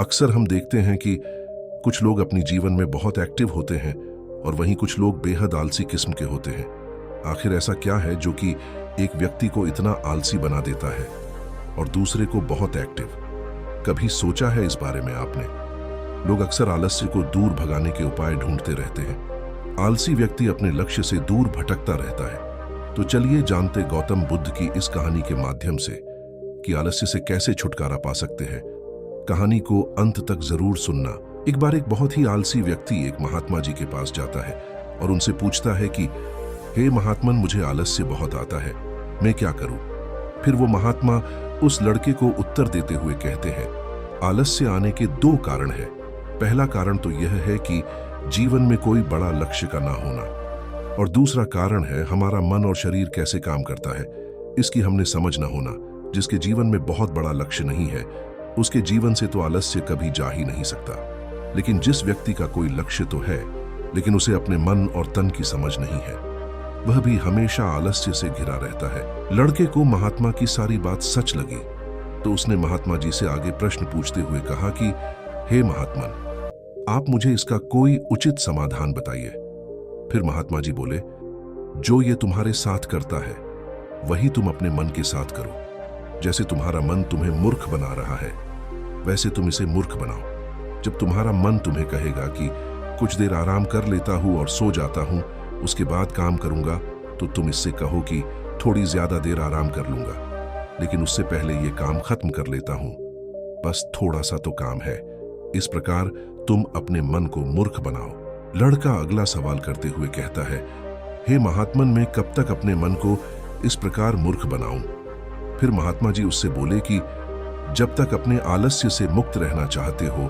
अक्सर हम देखते हैं कि कुछ लोग अपनी जीवन में बहुत एक्टिव होते हैं और वहीं कुछ लोग बेहद आलसी किस्म के होते हैं। आखिर ऐसा क्या है जो कि एक व्यक्ति को इतना आलसी बना देता है और दूसरे को बहुत एक्टिव? कभी सोचा है इस बारे में आपने? लोग अक्सर आलस्य को दूर भगाने के उपाय ढूंढते रहते हैं। आलसी व्यक्ति अपने लक्ष्य से दूर भटकता रहता है। तो चलिए जानते गौतम बुद्ध की इस कहानी के माध्यम से कि आलस्य से कैसे छुटकारा पा सकते हैं। कहानी को अंत तक जरूर सुनना। एक बार एक बहुत ही आलसी व्यक्ति एक महात्मा जी के पास जाता है और उनसे पूछता है कि हे महात्मन, मुझे आलस्य बहुत आता है, मैं क्या करूं? फिर वो महात्मा उस लड़के को उत्तर देते हुए कहते हैं, आलस्य आने के दो कारण हैं। पहला कारण तो यह है कि जीवन में कोई बड़ा लक्ष्य का ना होना, और दूसरा कारण है हमारा मन और शरीर कैसे काम करता है इसकी हमने समझ ना होना। जिसके जीवन में बहुत बड़ा लक्ष्य नहीं है उसके जीवन से तो आलस्य कभी जा ही नहीं सकता। लेकिन जिस व्यक्ति का कोई लक्ष्य तो है लेकिन उसे अपने मन और तन की समझ नहीं है, वह भी हमेशा आलस्य से घिरा रहता है। लड़के को महात्मा की सारी बात सच लगी तो उसने महात्मा जी से आगे प्रश्न पूछते हुए कहा कि हे महात्मन, आप मुझे इसका कोई उचित समाधान बताइए। फिर महात्मा जी बोले, जो ये तुम्हारे साथ करता है वही तुम अपने मन के साथ करो। जैसे तुम्हारा मन तुम्हें मूर्ख बना रहा है वैसे तुम इसे मूर्ख बनाओ। जब तुम्हारा मन तुम्हें कहेगा कि कुछ देर आराम कर लेता हूं और सो जाता हूं, उसके बाद काम करूंगा, तो तुम इससे कहो कि थोड़ी ज्यादा देर आराम कर लूंगा, लेकिन उससे पहले ये काम खत्म कर लेता हूं, बस थोड़ा सा तो काम है। इस प्रकार तुम अपने मन को मूर्ख बनाओ। लड़का अगला सवाल करते हुए कहता है, हे महात्मन, मैं कब तक अपने मन को इस प्रकार मूर्ख बनाऊं? फिर महात्मा जी उससे बोले कि जब तक अपने आलस्य से मुक्त रहना चाहते हो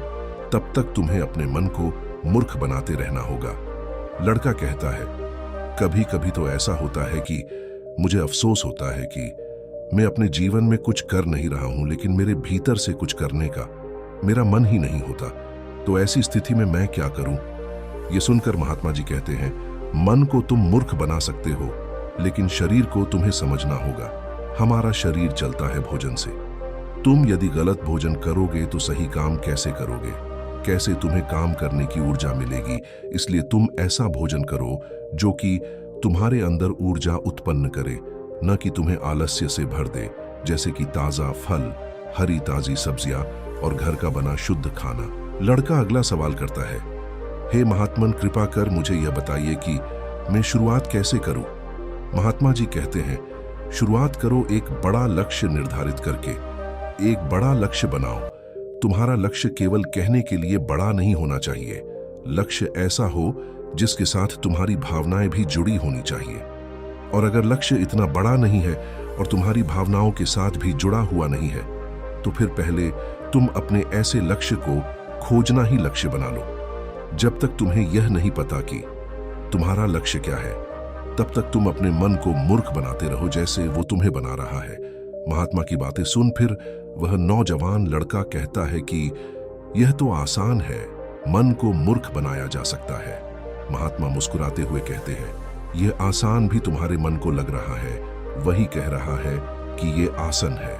तब तक तुम्हें अपने मन को मूर्ख बनाते रहना होगा। लड़का कहता है, कभी कभी तो ऐसा होता है कि मुझे अफसोस होता है कि मैं अपने जीवन में कुछ कर नहीं रहा हूं, लेकिन मेरे भीतर से कुछ करने का मेरा मन ही नहीं होता। तो ऐसी स्थिति में मैं क्या करूं? ये सुनकर महात्मा जी कहते हैं, मन को तुम मूर्ख बना सकते हो लेकिन शरीर को तुम्हें समझना होगा। हमारा शरीर चलता है भोजन से। तुम यदि गलत भोजन करोगे तो सही काम कैसे करोगे? कैसे तुम्हें काम करने की ऊर्जा मिलेगी? इसलिए तुम ऐसा भोजन करो जो कि तुम्हारे अंदर ऊर्जा उत्पन्न करे, न कि तुम्हें आलस्य से भर दे। जैसे कि ताजा फल, हरी ताजी सब्जियां और घर का बना शुद्ध खाना। लड़का अगला सवाल करता है, हे महात्मन, कृपा कर मुझे यह बताइए कि मैं शुरुआत कैसे करूं? महात्मा जी कहते हैं, शुरुआत करो एक बड़ा लक्ष्य निर्धारित करके। एक बड़ा लक्ष्य बनाओ। तुम्हारा लक्ष्य केवल कहने के लिए बड़ा नहीं होना चाहिए। लक्ष्य ऐसा हो जिसके साथ तुम्हारी भावनाएं भी जुड़ी होनी चाहिए। और अगर लक्ष्य इतना बड़ा नहीं है और तुम्हारी भावनाओं के साथ भी जुड़ा हुआ नहीं है, तो फिर पहले तुम अपने ऐसे लक्ष्य को खोजना ही लक्ष्य बना लो। जब तक तुम्हें यह नहीं पता कि तुम्हारा लक्ष्य क्या है, तब तक तुम अपने मन को मूर्ख बनाते रहो जैसे वो तुम्हें बना रहा है। महात्मा की बातें सुन फिर वह नौजवान लड़का कहता है कि यह तो आसान है, मन को मूर्ख बनाया जा सकता है। महात्मा मुस्कुराते हुए कहते हैं, यह आसान भी तुम्हारे मन को लग रहा है, वही कह रहा है कि यह आसन है।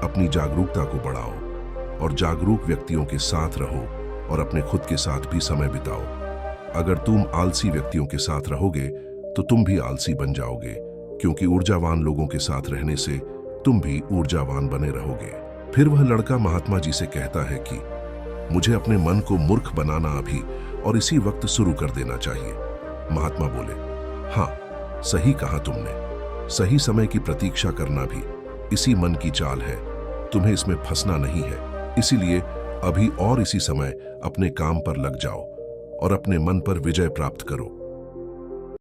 अपनी जागरूकता को बढ़ाओ और जागरूक व्यक्तियों के साथ रहो और अपने खुद के साथ भी समय बिताओ। अगर तुम आलसी व्यक्तियों के साथ रहोगे तो तुम भी आलसी बन जाओगे, क्योंकि ऊर्जावान लोगों के साथ रहने से तुम भी ऊर्जावान बने रहोगे। फिर वह लड़का महात्मा जी से कहता है कि मुझे अपने मन को मूर्ख बनाना अभी और इसी वक्त शुरू कर देना चाहिए। महात्मा बोले, हाँ, सही कहा तुमने। सही समय की प्रतीक्षा करना भी इसी मन की चाल है। तुम्हें इसमें फंसना नहीं है। इसीलिए अभी और इसी समय अपने काम पर लग जाओ और अपने मन पर विजय प्राप्त करो।